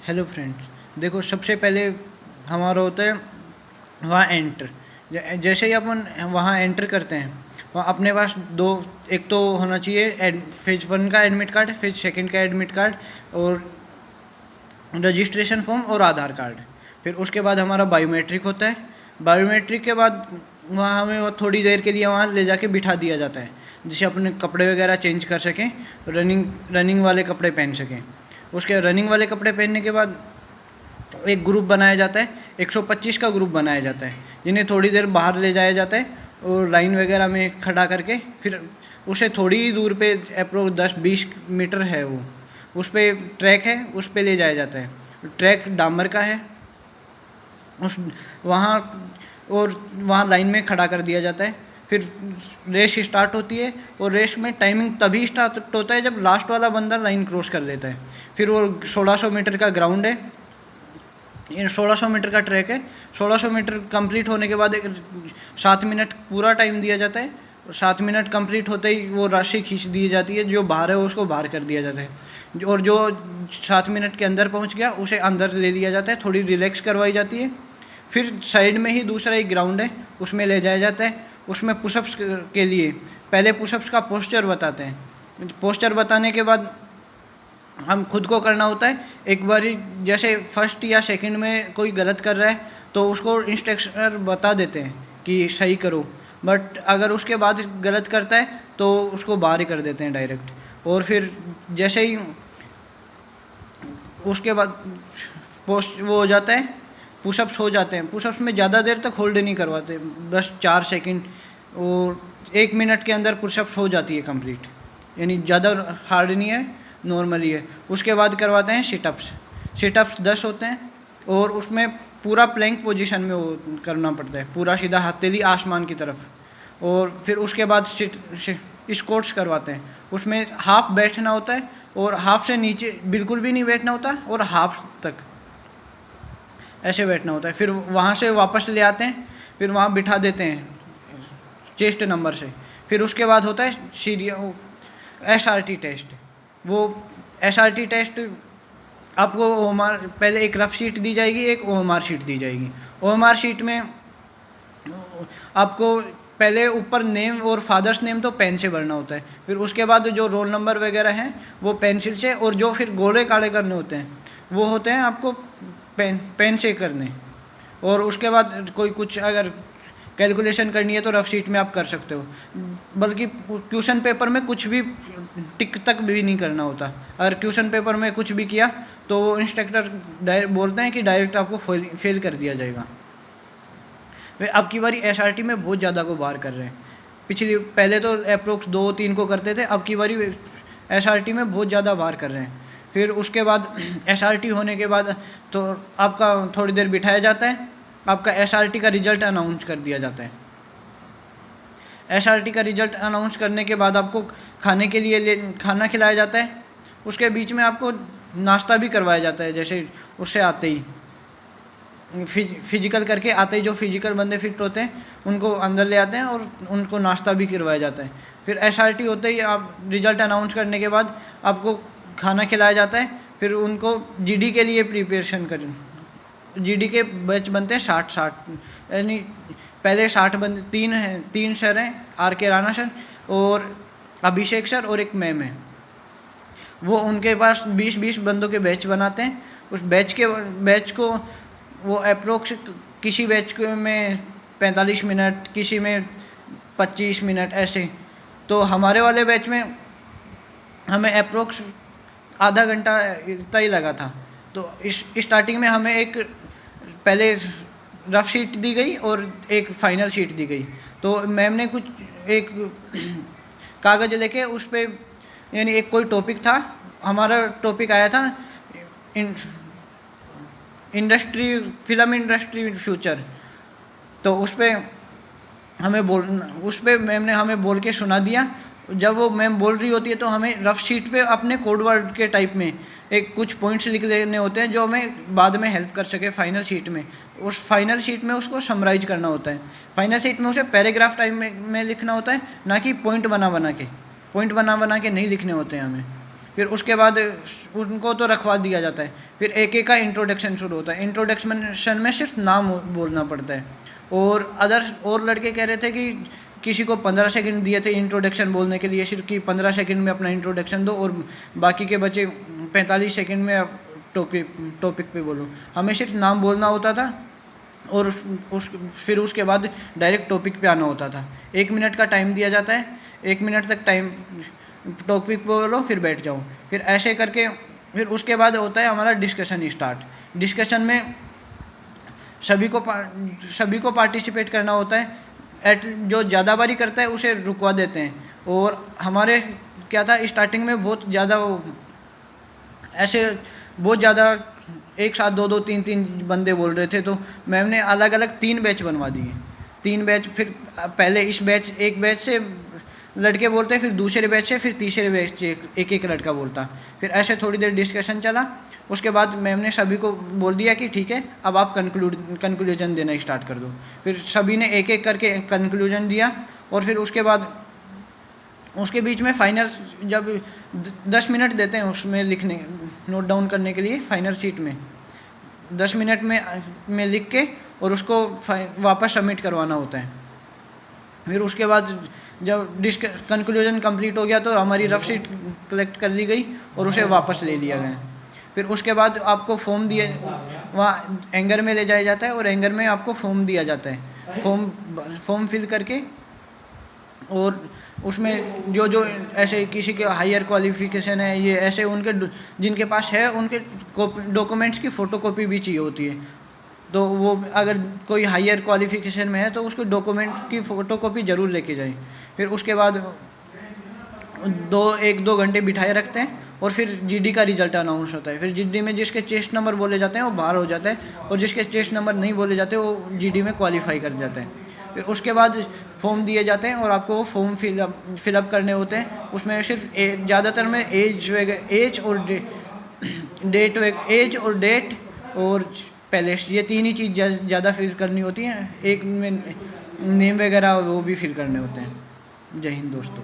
Hello friends, देखो सबसे पहले हमारा होता है वहाँ एंटर। जैसे ही अपन वहाँ एंटर करते हैं, वहाँ अपने पास दो, एक तो होना चाहिए फेज 1 का एडमिट कार्ड, फेज 2 का एडमिट कार्ड और रजिस्ट्रेशन फॉर्म और आधार कार्ड। फिर उसके बाद हमारा बायोमेट्रिक होता है। बायोमेट्रिक के बाद वहाँ हमें वो थोड़ी देर के लिए वहाँ ले जाके बिठा दिया जाता है, जिससे अपने कपड़े वगैरह चेंज कर सकें, रनिंग वाले कपड़े पहन सकें। उसके रनिंग वाले कपड़े पहनने के बाद एक ग्रुप बनाया जाता है, 125 का ग्रुप बनाया जाता है, जिन्हें थोड़ी देर बाहर ले जाया जाता है और लाइन वगैरह में खड़ा करके फिर उसे थोड़ी ही दूर पे अप्रोक्स 10-20 मीटर है वो, उस पर ट्रैक है, उस पर ले जाया जाता है। ट्रैक डामर का है उस वहाँ, और वहाँ लाइन में खड़ा कर दिया जाता है। फिर रेस स्टार्ट होती है और रेस में टाइमिंग तभी स्टार्ट होता है जब लास्ट वाला बंदा लाइन क्रॉस कर लेता है। फिर वो 1600 मीटर का ग्राउंड है, ये 1600 मीटर का ट्रैक है। 1600 मीटर कंप्लीट होने के बाद एक 7 मिनट पूरा टाइम दिया जाता है। 7 मिनट कंप्लीट होते ही वो राशि खींच दी जाती है, जो बाहर है उसको बाहर कर दिया जाता है, और जो 7 मिनट के अंदर पहुंच गया उसे अंदर ले लिया जाता है, थोड़ी रिलैक्स करवाई जाती है। फिर साइड में ही दूसरा एक ग्राउंड है, उसमें ले जाया जाता है। उसमें पुशअप्स के लिए पहले पुशअप्स का पोस्चर बताते हैं। पोस्चर बताने के बाद हम खुद को करना होता है। एक बारी जैसे फर्स्ट या सेकंड में कोई गलत कर रहा है तो उसको इंस्ट्रक्टर बता देते हैं कि सही करो, बट अगर उसके बाद गलत करता है तो उसको बाहर ही कर देते हैं डायरेक्ट। और फिर जैसे ही उसके बाद पोस्ट वो हो जाता है, पुशअप्स हो जाते हैं। पुशअप्स में ज़्यादा देर तक होल्ड नहीं करवाते, बस 4 सेकंड और 1 मिनट के अंदर पुशअप्स हो जाती है कंप्लीट, यानी ज़्यादा हार्ड नहीं है, नॉर्मली है। उसके बाद करवाते हैं सिटअप्स। सिटअप्स 10 होते हैं और उसमें पूरा प्लैंक पोजीशन में वो करना पड़ता है, पूरा सीधा हथेली आसमान की तरफ। और फिर उसके बाद स्क्वाट्स करवाते हैं, उसमें हाफ बैठना होता है और हाफ से नीचे बिल्कुल भी नहीं बैठना होता और हाफ तक ऐसे बैठना होता है। फिर वहाँ से वापस ले आते हैं, फिर वहाँ बिठा देते हैं चेस्ट नंबर से। फिर उसके बाद होता है SRT टेस्ट। वो SRT टेस्ट आपको OMR, पहले एक रफ शीट दी जाएगी, एक OMR शीट दी जाएगी। OMR शीट में आपको पहले ऊपर नेम और फादर्स नेम तो पेन से भरना होता है, फिर उसके बाद जो रोल नंबर वगैरह हैं वो पेंसिल से, और जो फिर गोले काले करने होते हैं वो होते हैं आपको पेन से करने। और उसके बाद कोई कुछ अगर कैलकुलेशन करनी है तो रफ शीट में आप कर सकते हो, बल्कि क्वेश्चन पेपर में कुछ भी टिक तक भी नहीं करना होता। अगर क्वेश्चन पेपर में कुछ भी किया तो वो इंस्ट्रक्टर डायरेक्ट बोलते हैं कि डायरेक्ट आपको फेल कर दिया जाएगा। वे अब की बारी SRT में बहुत ज़्यादा को बाहर कर रहे हैं। पहले तो अप्रोक्स 2-3 को करते थे, अब की बारी SRT में बहुत ज़्यादा बाहर कर रहे हैं। फिर उसके बाद SRT होने के बाद तो आपका थोड़ी देर बिठाया जाता है, आपका SRT का रिजल्ट अनाउंस कर दिया जाता है। SRT का रिजल्ट अनाउंस करने के बाद आपको खाने के लिए खाना खिलाया जाता है। उसके बीच में आपको नाश्ता भी करवाया जाता है, जैसे उससे आते ही फिजिकल करके आते ही जो फिजिकल बंदे फिट होते हैं उनको अंदर ले आते हैं और उनको नाश्ता भी करवाया जाता है। फिर SRT होते ही आप रिजल्ट अनाउंस करने के बाद आपको खाना खिलाया जाता है। फिर उनको GD के लिए प्रिपरेशन करें। GD के बैच बनते हैं 60, यानी पहले 60 बंदे, 3 सर हैं, RK राणा सर और अभिषेक सर और एक मैम है। वो उनके पास 20-20 बंदों के बैच बनाते हैं। उस बैच को वो अप्रोक्स किसी बैच में 45 मिनट, किसी में 25 मिनट ऐसे। तो हमारे वाले बैच में हमें अप्रोक्स आधा घंटा इतना ही लगा था। तो इस स्टार्टिंग में हमें एक पहले रफ शीट दी गई और एक फाइनल शीट दी गई। तो मैम ने कुछ एक कागज़ लेके उस पर, यानी एक कोई टॉपिक था, हमारा टॉपिक आया था फिल्म इंडस्ट्री फ्यूचर। तो उस पर मैम ने हमें बोल के सुना दिया। जब वो मैम बोल रही होती है तो हमें रफ शीट पे अपने कोड वर्ड के टाइप में एक कुछ पॉइंट्स लिख लेने होते हैं, जो हमें बाद में हेल्प कर सके फाइनल शीट में। उस फाइनल शीट में उसको समराइज करना होता है। फाइनल शीट में उसे पैराग्राफ टाइप में लिखना होता है, ना कि पॉइंट बना बना के नहीं लिखने होते हैं हमें। फिर उसके बाद उनको तो रखवा दिया जाता है। फिर एक एक का इंट्रोडक्शन शुरू होता है। इंट्रोडक्शन में सिर्फ नाम बोलना पड़ता है। और लड़के कह रहे थे कि किसी को 15 सेकंड दिए थे इंट्रोडक्शन बोलने के लिए, सिर्फ कि 15 सेकंड में अपना इंट्रोडक्शन दो और बाकी के बचे 45 सेकंड में टॉपिक पे बोलो। हमें सिर्फ नाम बोलना होता था और फिर उसके बाद डायरेक्ट टॉपिक पे आना होता था। 1 मिनट का टाइम दिया जाता है, 1 मिनट तक टाइम टॉपिक पे बोलो फिर बैठ जाओ। फिर ऐसे करके फिर उसके बाद होता है हमारा डिस्कशन स्टार्ट। डिस्कशन में सभी को पार्टिसिपेट करना होता है। जो ज़्यादा बारी करता है उसे रुकवा देते हैं। और हमारे क्या था, स्टार्टिंग में बहुत ज़्यादा एक साथ 2-2 3-3 बंदे बोल रहे थे, तो मैम ने अलग अलग 3 बैच बनवा दिए। 3 बैच, फिर पहले एक बैच से लड़के बोलते, फिर दूसरे बैच से, फिर तीसरे बैच से एक एक लड़का बोलता। फिर ऐसे थोड़ी देर डिस्कशन चला। उसके बाद मैम ने सभी को बोल दिया कि ठीक है, अब आप कंक्लूजन देना स्टार्ट कर दो। फिर सभी ने एक एक करके कंक्लूजन दिया। और फिर उसके बाद उसके बीच में फाइनल जब 10 मिनट देते हैं उसमें लिखने, नोट डाउन करने के लिए, फाइनल शीट में 10 मिनट में लिख के और उसको वापस सबमिट करवाना होता है। फिर उसके बाद जब कंक्लूजन कंप्लीट हो गया तो हमारी रफ शीट कलेक्ट कर ली गई और उसे वापस ले लिया गया। फिर उसके बाद आपको फॉर्म दिए, वहाँ एंगर में ले जाया जाता है और एंगर में आपको फॉर्म दिया जाता है। फॉर्म फिल करके, और उसमें जो ऐसे किसी के हायर क्वालिफिकेशन है, ये ऐसे उनके जिनके पास है उनके डॉक्यूमेंट्स की फ़ोटोकॉपी भी चाहिए होती है। तो वो अगर कोई हायर क्वालिफिकेशन में है तो उसको डॉक्यूमेंट की फ़ोटोकॉपी ज़रूर लेके जाए। फिर उसके बाद 1-2 घंटे बिठाए रखते हैं और फिर जीडी का रिज़ल्ट अनाउंस होता है। फिर जीडी में जिसके चेस्ट नंबर बोले जाते हैं वो बाहर हो जाता है, और जिसके चेस्ट नंबर नहीं बोले जाते वो जीडी में क्वालिफाई कर जाते हैं। फिर उसके बाद फॉर्म दिए जाते हैं और आपको वो फॉर्म फिलअप करने होते हैं। उसमें सिर्फ ज़्यादातर में एज और डेट और पैलेस, ये 3 ही चीज़ ज़्यादा फिल करनी होती हैं। एक में नेम वगैरह वो भी फिल करने होते हैं। जय हिंद दोस्तों।